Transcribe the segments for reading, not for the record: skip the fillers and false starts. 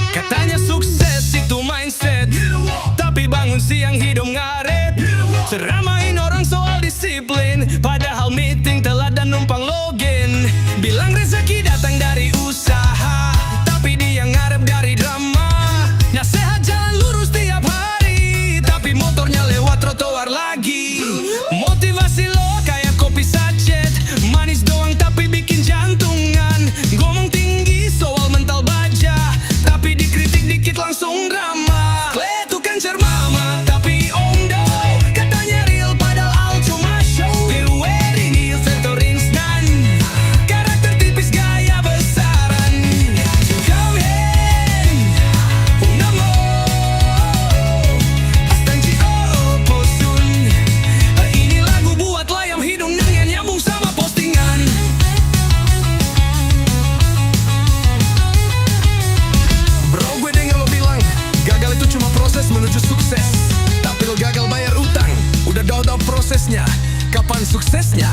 Katanya sukses itu mindset, tapi bangun siang hidup ngaret. Ceramain orang soal disiplin, padahal meeting telat dan numpang login. Bilang rezeki datang dari usaha, tapi dia ngarep dari drama. Nasehat jalan lurus tiap hari, tapi motornya lewat trotoar lagi. Motivasi lo kayak kopi sachet, manis doang tapi bikin jantungan. Ngomong tinggi soal mental baja, tapi dikritik dikit langsung drama. Itu kan cermama tapi ondo, katanya real padahal cuma show. Piruetin il filter instan, karakter tipis gaya besaran. Come in, unamo, astanci posun. Ini lagu buat layam hidung dengan nyambung sama postingan. Bro, gue denger lo bilang gagal itu cuma proses menuju sukses, tapi lo gagal bayar utang. Udah tau prosesnya, kapan suksesnya?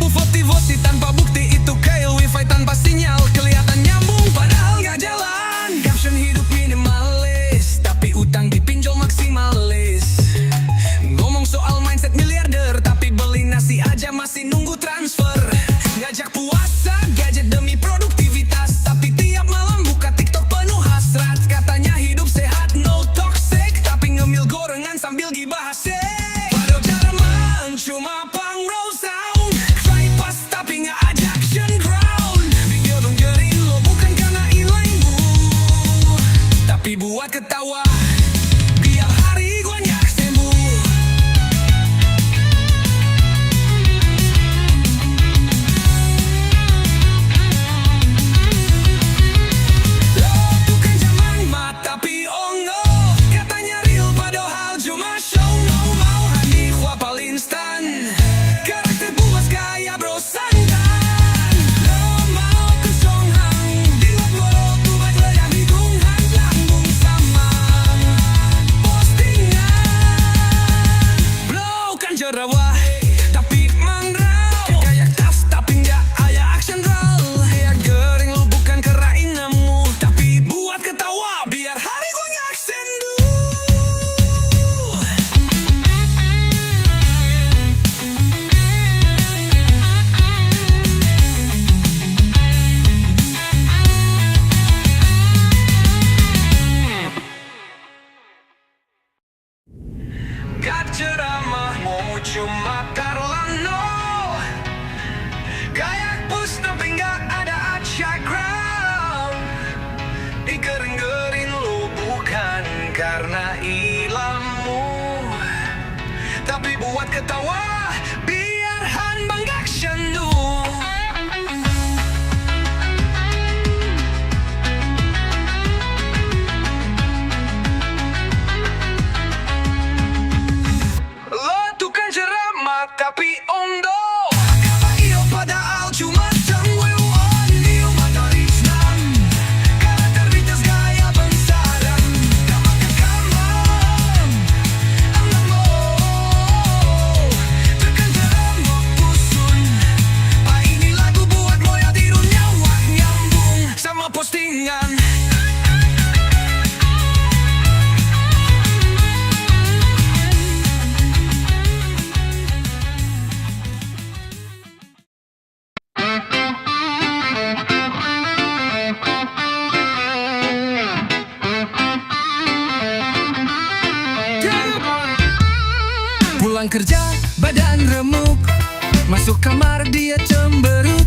Motivasi tanpa bukti itu kayak wifi tanpa sinyal. Kelihatan nyambung padahal gak jalan. Caption hidup minimalis, tapi utang dipinjol maksimalis. Ngomong soal mindset miliarder, tapi beli nasi aja masih nunggu transfer. Ngajak puasa, gadget demi produktivitas, tapi tiap malam buka TikTok penuh hasrat. Katanya hidup sehat, no toxic, tapi ngemil gorengan sambil gibah asik. Padahal Jerman cuma pang roll sound, try pas tapi nggak ada action ground. Video dong jerin lo bukan karena ilmu, tapi buat ketawa biar hari gua nyak sembuh. Lo tuh kan zaman mat tapi ongo, katanya real padahal cuma show. No mau hani wapal instan, karakter buas gaya bro santan. Lo mau kesonghang, dilat boro tuh baik layang hidung han lambung sama postingan. Bro kan jerawah tapi mandraw, kayak tas tapi nggak ada action roll. Kayak gering lo bukan kerain nemu, tapi buat ketawa biar hari gua nggak sendu. Gak ceramah mau cuma Carlano, kayak push tapi gak ada ground. Dikering-gerin lu bukan karena ilmu, tapi buat ketawa biar han bangga sendu. Lo tuh kan ceramah tapi ondo, kata iyo padahal cuma cengwewan. Iyo mata risnan, karakter dites gaya bensaran. Kamar ke kamar, anamo, tekan ceramah pusun. Pak ini lagu buat lo yang tidur nyawa nyambung sama postingan. Pulang kerja badan remuk, masuk kamar dia cemberut.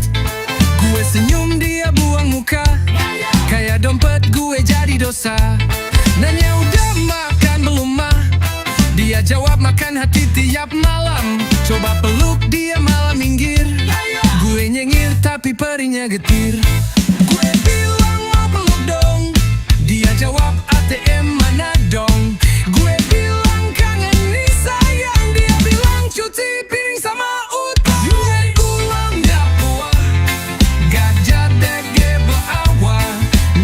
Gue senyum dia buang muka, kayak dompet gue jadi dosa. Nanya udah makan belum mah, dia jawab makan hati tiap malam. Coba peluk dia malah minggir, gue nyengir tapi perinya getir. Gue bilang mau peluk dong, dia jawab ATM mana dong. Gue bilang kangen nih sayang, dia bilang cuci piring sama utang. Gue ulang dakwah, gajah dege baawa,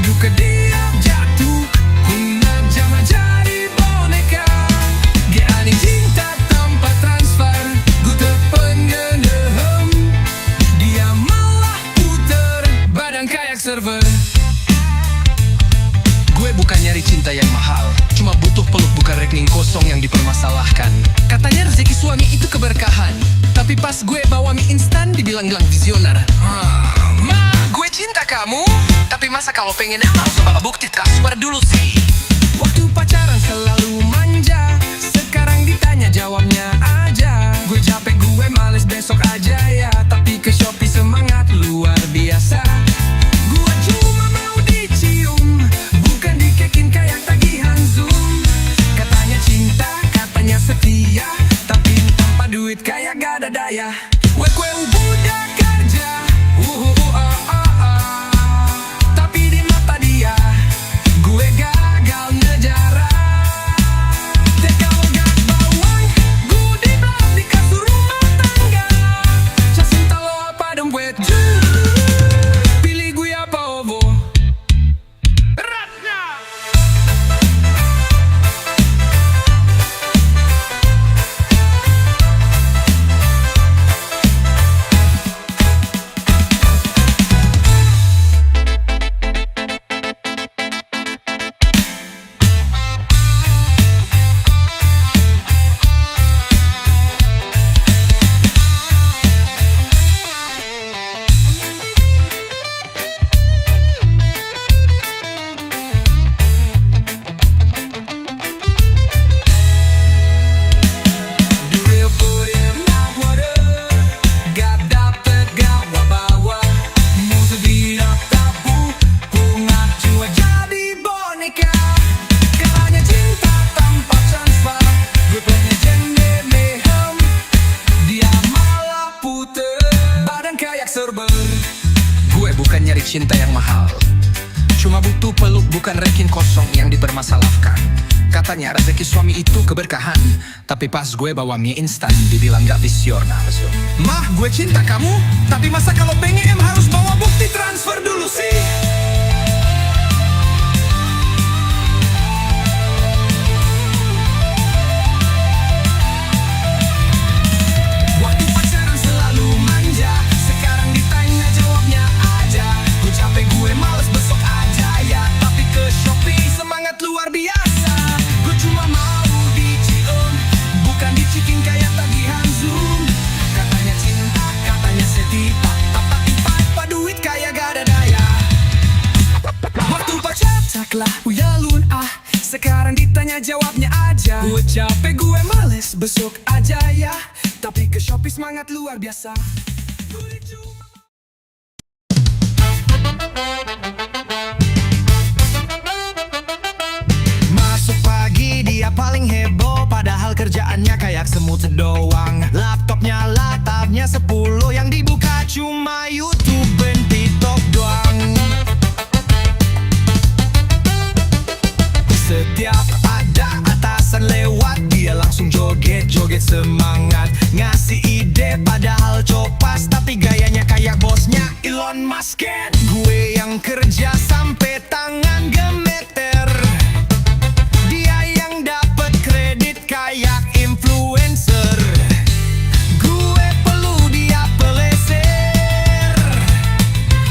duka dia jatuh, huna jama jadi boneka. Ge ani cinta tanpa transfer, gue terpengen. kosong yang dipermasalahkan. Katanya rezeki suami itu keberkahan, tapi pas gue bawa mie instan dibilang-bilang visioner. Ma, gue cinta kamu, tapi masa kalau pengen harus bawa bukti transfer dulu sih. Waktu pacaran selalu manja, sekarang ditanya jawabnya aja. Gue capek, gue males, besok aja ya. Tapi ke Shopee semangat luar biasa. Gue cuma mau dicium, bukan dikekin kayak tagihan Zoom. Katanya cinta, katanya setia, tapi tanpa duit kayak gak ada daya. Gue budak kerja, tapi di mata dia gue gagal ngejarah. Dan kalau gak bawang, gue dibelah di kasur rumah tangga. Cinta lo apa dompet jujur, pilih gue apa ovo. Ratnya gue bukan nyari cinta yang mahal, cuma butuh peluk, bukan rekin kosong yang dipermasalahkan. Katanya rezeki suami itu keberkahan, tapi pas gue bawa mie instan dibilang gak visioner. Mah, gue cinta kamu, tapi masa kalau pengen harus bawa bukti transfer dulu sih. Uyalun sekarang ditanya jawabnya aja. Gue capek, gue males, besok aja ya. Tapi ke Shopee semangat luar biasa. Masuk pagi dia paling heboh, padahal kerjaannya kayak semut doang. Laptopnya 10 yang dibuka cuma YouTube dan TikTok doang. Setiap ada atasan lewat, dia langsung joget-joget semangat. Ngasih ide padahal copas, tapi gayanya kayak bosnya Elon Musk. Gue yang kerja sampai tangan gemeter, dia yang dapat kredit kayak influencer. Gue perlu dia peleser,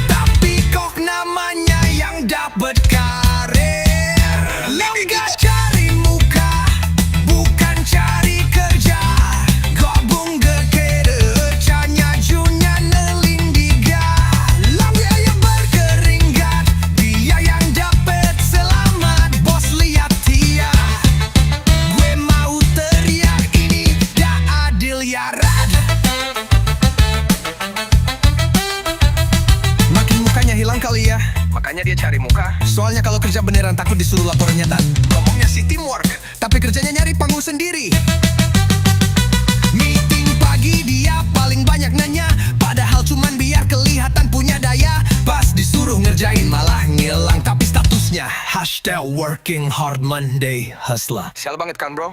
tapi kok namanya yang dapat karir. Cari muka, bukan cari kerja. Gabung gekede, canya junya nelindiga. Lang ya berkeringat, dia yang dapet selamat. Bos lihat dia, gue mau teriak ini dah adil ya Rad. Makin mukanya hilang kali ya, makanya dia cari muka. Soalnya kalau kerja beneran takut disuruh laporan nyata. Ngomongnya sih teamwork, tapi kerjanya nyari panggung sendiri. Meeting pagi dia paling banyak nanya, padahal cuman biar kelihatan punya daya. Pas disuruh ngerjain malah ngilang, tapi statusnya #working hard Monday hustler. Sial banget kan bro?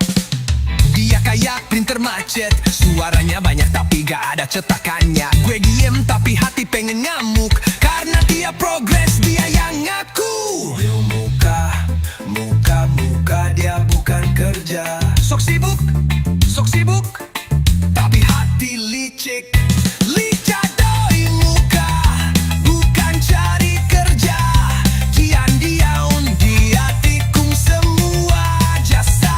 Dia kayak printer macet, suaranya banyak tapi gak ada cetakannya. Gue diem tapi hati pengen ngamuk, karena dia progres, dia yang ngaku. Muka dia bukan kerja. Sok sibuk, tapi hati licik. Lica doi muka, bukan cari kerja. Kian dia tikung semua jasa.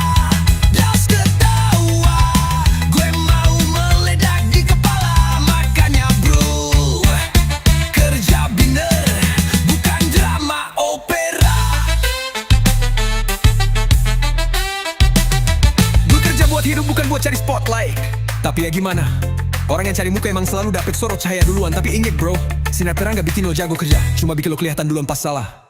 gimana? Orang yang cari muka emang selalu dapet sorot cahaya duluan. Tapi inget bro, sinar terang gak bikin lo jago kerja, cuma bikin lo kelihatan duluan pas salah.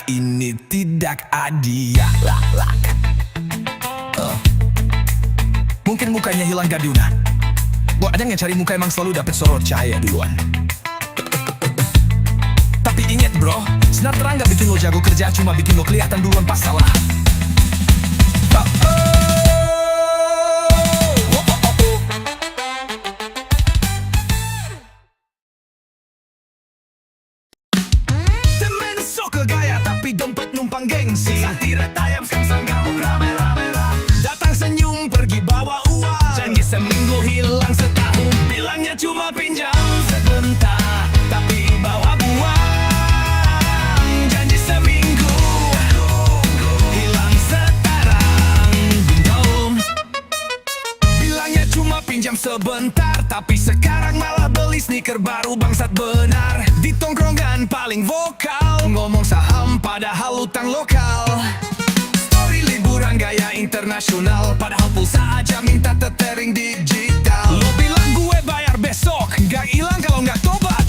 Ini tidak adil. Mungkin mukanya hilang gadunan. Buat ada yang cari muka emang selalu dapet sorot cahaya duluan. Tapi inget bro, sinar terang gak bikin lo jago kerja, cuma bikin lo kelihatan duluan pas salah. Dompet numpang gengsi, satira tayam sekarang kamu rame-rame. Datang senyum pergi bawa uang, janji seminggu hilang setahun, bilangnya cuma pinjam sebentar, tapi bawa buang. Janji seminggu hilang sekarang belum, bilangnya cuma pinjam sebentar, tapi sekarang malah beli sneaker baru. Bangsat benar, di tongkrongan paling vokal, ngomong saham padahal utang lokal. Story liburan gaya internasional, padahal pulsa aja minta tethering digital. Lo bilang gue bayar besok, gak hilang kalau gak tobat.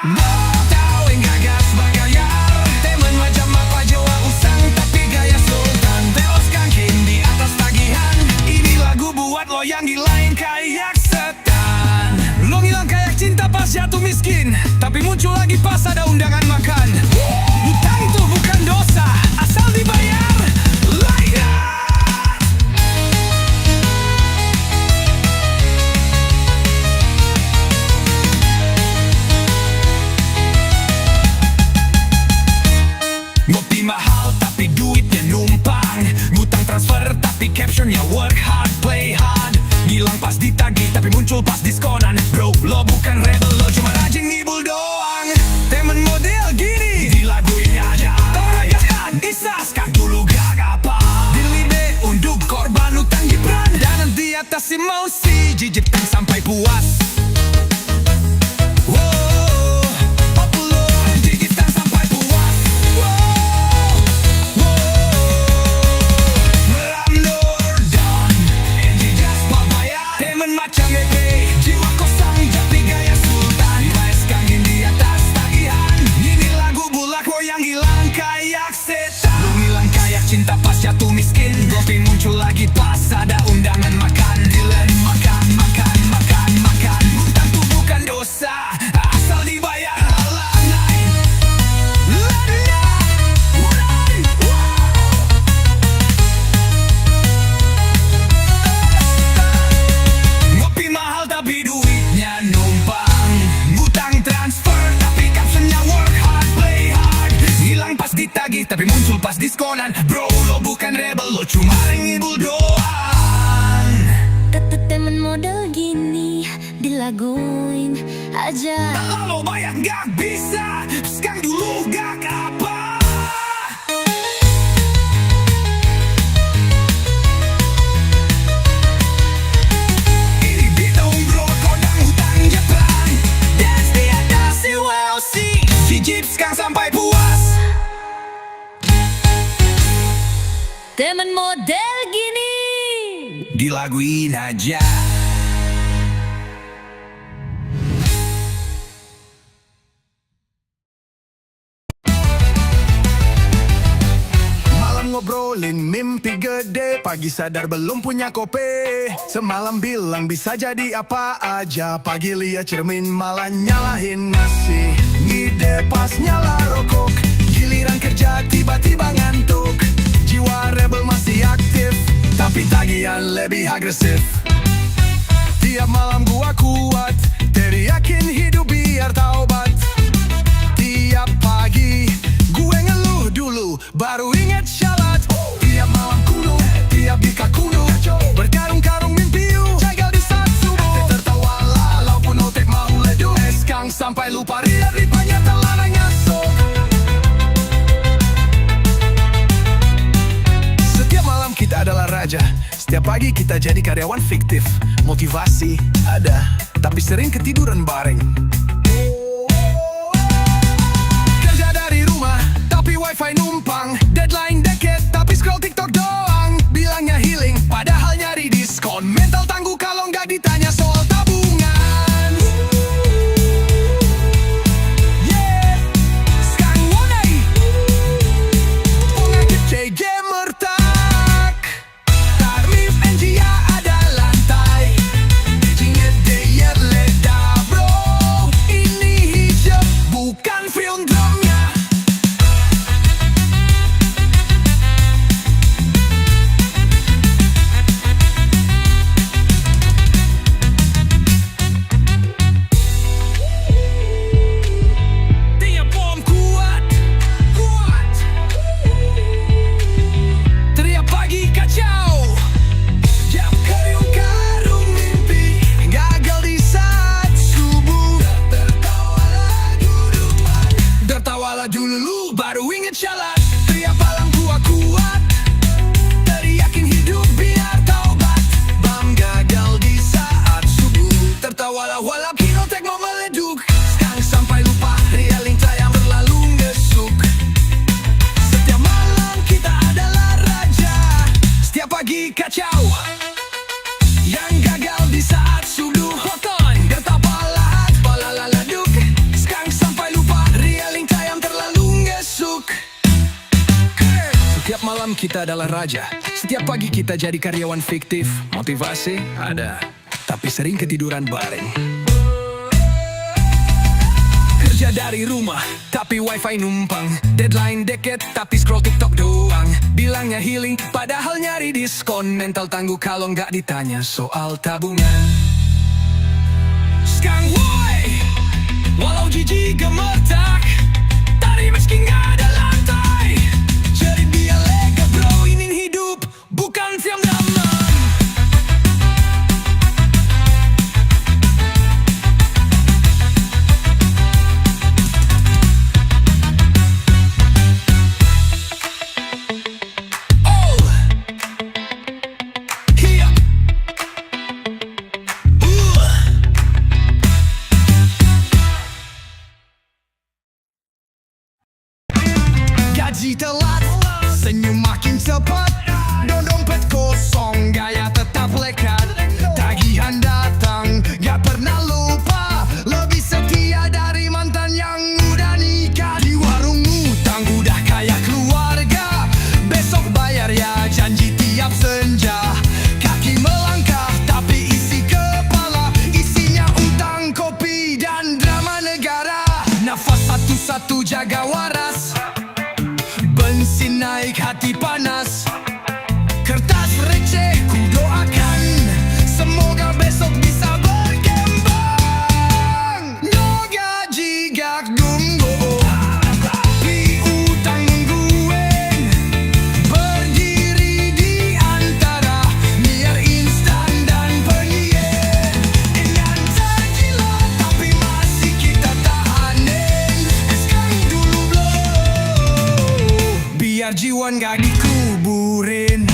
Mau tau yang gagas bagayar, temen macam apa Jawa usang, tapi gaya sultan. Teoskan kin di atas tagihan, ini lagu buat lo yang gilain kayak setan. Lo ngilang kayak cinta pas jatuh miskin, tapi muncul lagi pas ada undangan makan. Utang itu bukan dosa, asal dibayar. Ngopi mahal tapi duitnya numpang, ngutang transfer tapi captionnya work hard, play hard. Ngilang pas ditagih tapi muncul pas diskonan. Bro, lo bukan rebel, lo cuma rajin ngibul doang. Temen model gini dilaguin aja, kayak Isas kak dulu gak apa. Dilide unduk korban utang Gibran, dan di atas emosi jijitkan sampai puas. Cinta pas jatuh miskin, Gopi muncul lagi pas ada undangan makan. Dilen makan, makan, makan, makan. Utang tuh bukan dosa, asal dibayar. Ngopi mahal tapi duitnya numpang, ngutang transfer tapi captionnya work hard, play hard. Hilang pas ditagih tapi muncul pas diskonan. Bro, lo bukan rebel, lo cuma ngibul doang. Kata temen model gini dilaguin aja. Lo bayar gak bisa, sekarang dulu gak apa. Ini bidung bro, kodang hutang Jepang. Dance di atas si WLC, si Jeep sekarang sampai puas. Temen model gini Dilaguin aja. Malam ngobrolin mimpi gede, pagi sadar belum punya kopi. Semalam bilang bisa jadi apa aja, pagi liat cermin malah nyalahin nasi. Ngide pas nyala rokok, giliran kerja tiba-tiba ngantuk. Jiwa rebel masih aktif, tapi tagihan lebih agresif. Tiap malam gua kuat, teriakin hidup biar taubat. Tiap pagi gue ngeluh dulu, baru inget syarat. Tiap malam kuno, tiap bika kuno, berkarung-karung mimpi jagal di saat subuh. Tertawa lalau pun otek mau leduk, eskang sampai lupa ripanya telah ngasok. Setiap malam kita adalah raja, setiap pagi kita jadi karyawan fiktif. Motivasi ada, tapi sering ketiduran bareng. Kerja dari rumah, tapi wifi numpang. Deadline deket, tapi scroll TikTok doang. Bilangnya healing, padahal nyari diskon. Mental tangguh kalau nggak ditanya soal tabungan. Yeah, sekarang mulai. Pengakit CG mertak. Tarif NGA ada lantai. Jinget deyet leda bro. Ini hijab bukan film drumnya. Tiap bom kuat, kuat. Teriak pagi kacau. Jam karung mimpi gagal di saat subuh. Tertawalah dulu baru inget syarat. Tiap malam gua kuat, teriakin hidup biar taubat. Bam gagal di saat subuh. Tertawalah walau kinotek mau meleduk. Sekarang sampai lupa realita yang berlalu ngesuk. Setiap malam kita adalah raja, setiap pagi kacau. Yang gagal di saat subuh hoton, betapa lahat pala leduk. Sekarang sampai lupa realita yang terlalu ngesuk. Setiap malam kita adalah raja, setiap pagi kita jadi karyawan fiktif. Motivasi ada, tapi sering ketiduran bareng. Kerja dari rumah, tapi wifi numpang. Deadline deket, tapi scroll TikTok doang. Bilangnya healing, padahal nyari diskon. Mental tangguh kalau nggak ditanya soal tabungan. Sekarang woi, walau jijik gemetak, tadi meski nggak ada lantai. Jadi biar lega bro, ini hidup bukan film drama. Oh, iya. Gaji telat, senyum makin cepat. Dompet kosong, gaya tetap lekat. Tagihan datang, gak pernah lupa. Lebih setia dari mantan yang udah nikah. Di warung utang udah kayak keluarga. Besok bayar ya, janji tiap senja. Kaki melangkah, tapi isi kepala isinya utang, kopi, dan drama negara. Nafas satu-satu jaga waras. Bensin naik hati panas. Kertas receh ku doakan, semoga besok bisa berkembang. No gaji gak gunggo, tapi utang nungguin. Berdiri di antara biar instan dan penyiar. Dengan tergila tapi masih kita tahanin. Sekarang dulu blow, biar jiwa gak dikuburin.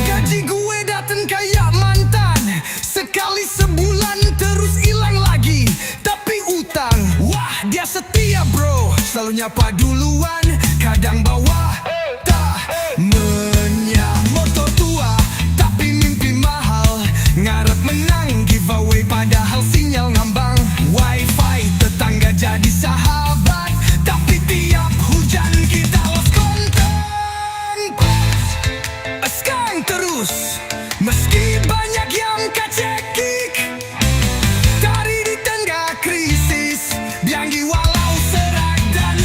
Gaji gue dateng kayak mantan, sekali sebulan terus hilang lagi. Tapi utang, wah dia setia bro. Selalu nyapa duluan, kadang bawa tak menyah. Motor tua, tapi mimpi mahal. Ngarep menang giveaway padahal sinyal ngambang. Wifi tetangga jadi sahabat, tapi tiap hujan kita lost kontak. Sekarang terus, meski banyak yang kacekik. Dari di tengah krisis, bianggi walau serak dan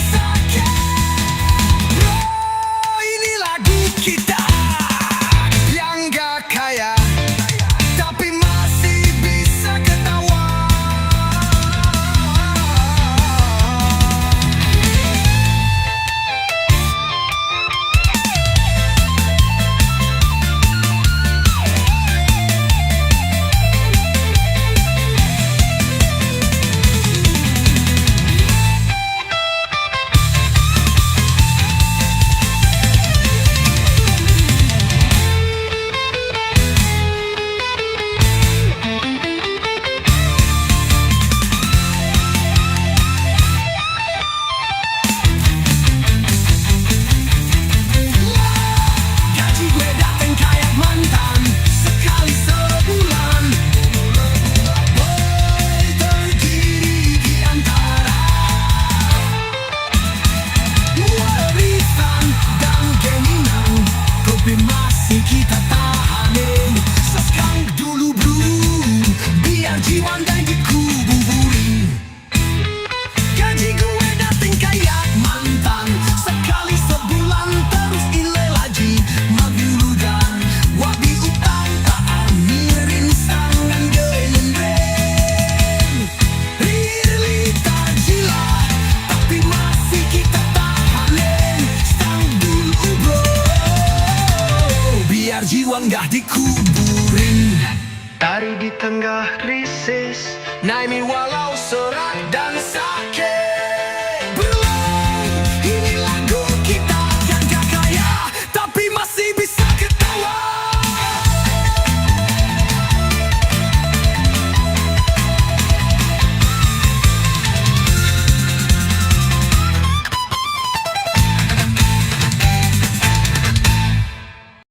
uang dah dikuburin. Tari di tengah risis, Naimi walau serak dan sakit.